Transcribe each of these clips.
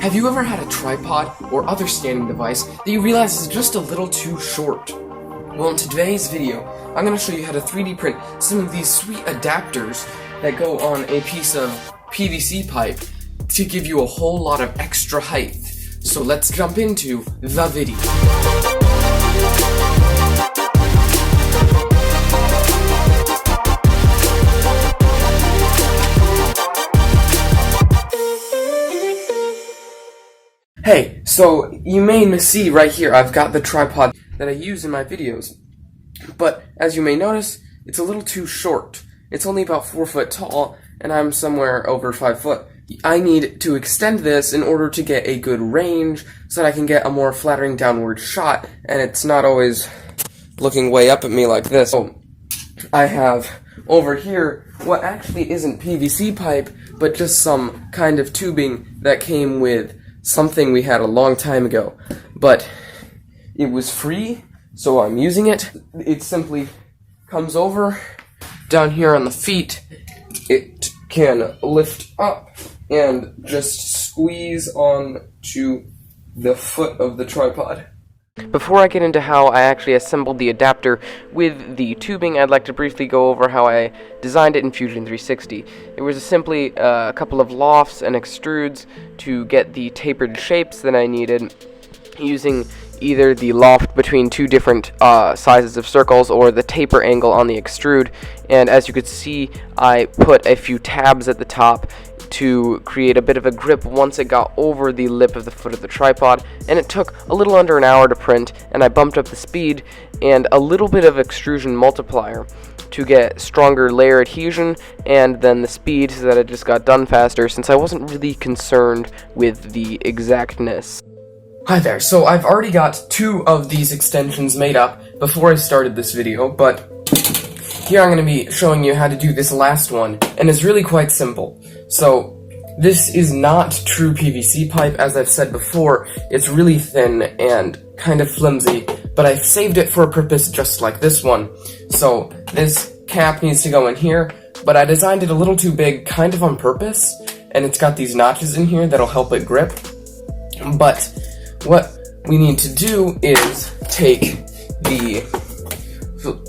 Have you ever had a tripod or other standing device that you realize is just a little too short? Well, in today's video, I'm going to show you how to 3D print some of these sweet adapters that go on a piece of PVC pipe to give you a whole lot of extra height. So let's jump into the video. Hey, so you may see right here I've got the tripod that I use in my videos, but as you may notice, it's a little too short. It's only about 4 foot tall, and I'm somewhere over 5 foot. I need to extend this in order to get a good range so that I can get a more flattering downward shot, and it's not always looking way up at me like this. So I have over here what actually isn't PVC pipe, but just some kind of tubing that came with something we had a long time ago, but it was free, so I'm using it. It simply comes over down here on the feet. It can lift up and just squeeze on to the foot of the tripod. Before I get into how I actually assembled the adapter with the tubing, I'd like to briefly go over how I designed it in Fusion 360. It was simply a couple of lofts and extrudes to get the tapered shapes that I needed, using either the loft between two different sizes of circles or the taper angle on the extrude. And as you could see, I put a few tabs at the top to create a bit of a grip once it got over the lip of the foot of the tripod, and it took a little under an hour to print, and I bumped up the speed and a little bit of extrusion multiplier to get stronger layer adhesion and then the speed so that it just got done faster, since I wasn't really concerned with the exactness. Hi there, so I've already got 2 of these extensions made up before I started this video, but here I'm going to be showing you how to do this last one, and it's really quite simple. So, this is not true PVC pipe, as I've said before. It's really thin and kind of flimsy, but I've saved it for a purpose just like this one. So, this cap needs to go in here, but I designed it a little too big, kind of on purpose, and it's got these notches in here that'll help it grip. But what we need to do is take the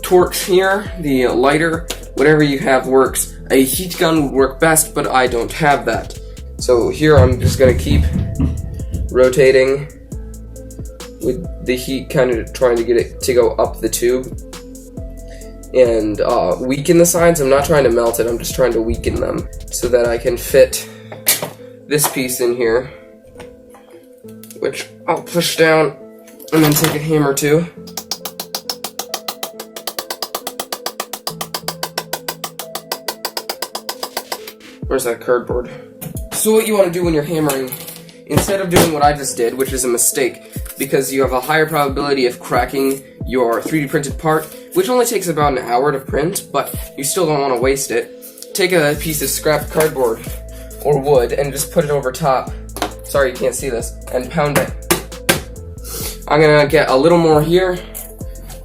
torch here, the lighter, whatever you have works. A heat gun would work best, but I don't have that. So here I'm just going to keep rotating with the heat, kind of trying to get it to go up the tube. And weaken the sides. I'm not trying to melt it, I'm just trying to weaken them so that I can fit this piece in here, which I'll push down and then take a hammer to. Where's that cardboard? So what you want to do when you're hammering, instead of doing what I just did, which is a mistake, because you have a higher probability of cracking your 3D printed part, which only takes about an hour to print, but you still don't want to waste it. Take a piece of scrap cardboard or wood and just put it over top. Sorry you can't see this. And pound it. I'm gonna get a little more here.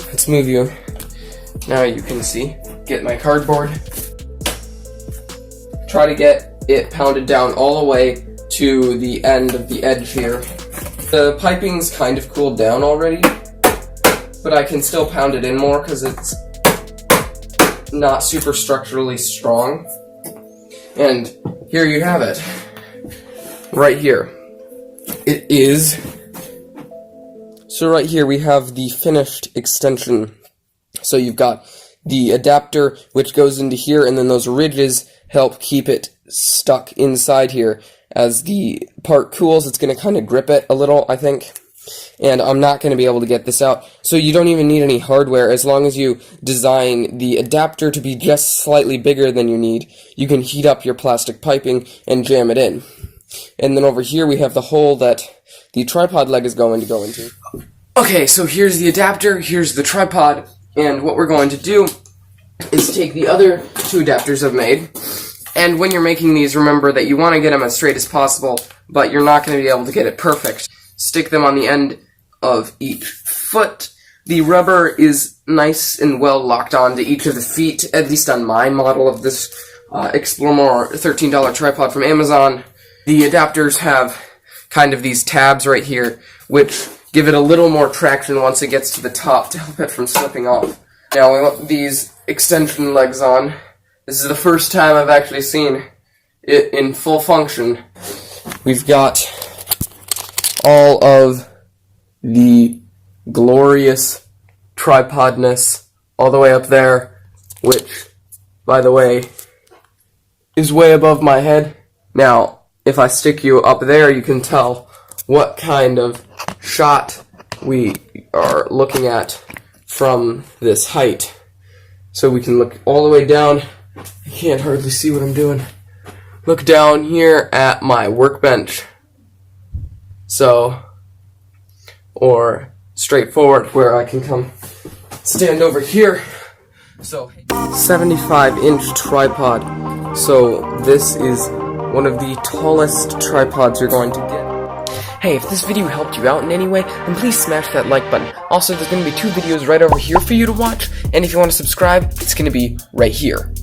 Let's move you. Now you can see. Get my cardboard. Try to get it pounded down all the way to the end of the edge here. The piping's kind of cooled down already, but I can still pound it in more because it's not super structurally strong. And here you have it. Right here. It is. So right here we have the finished extension. So you've got the adapter, which goes into here, and then those ridges help keep it stuck inside here. As the part cools, it's going to kind of grip it a little, I think. And I'm not going to be able to get this out. So you don't even need any hardware. As long as you design the adapter to be just slightly bigger than you need, you can heat up your plastic piping and jam it in. And then over here we have the hole that the tripod leg is going to go into. Okay, so here's the adapter, here's the tripod, and what we're going to do is take the other 2 adapters I've made, and when you're making these, remember that you want to get them as straight as possible, but you're not going to be able to get it perfect. Stick them on the end of each foot. The rubber is nice and well locked onto each of the feet, at least on my model of this Explore More $13 tripod from Amazon. The adapters have kind of these tabs right here, which give it a little more traction once it gets to the top to help it from slipping off. Now we want these extension legs on. This is the first time I've actually seen it in full function. We've got all of the glorious tripodness all the way up there, which, by the way, is way above my head. Now, if I stick you up there, you can tell what kind of shot we are looking at from this height. So we can look all the way down. I can't hardly see what I'm doing. Look down here at my workbench. So, or straight forward where I can come stand over here. So, 75-inch tripod. So this is one of the tallest tripods you're going to get. Hey, if this video helped you out in any way, then please smash that like button. Also, there's going to be 2 videos right over here for you to watch, and if you want to subscribe, it's going to be right here.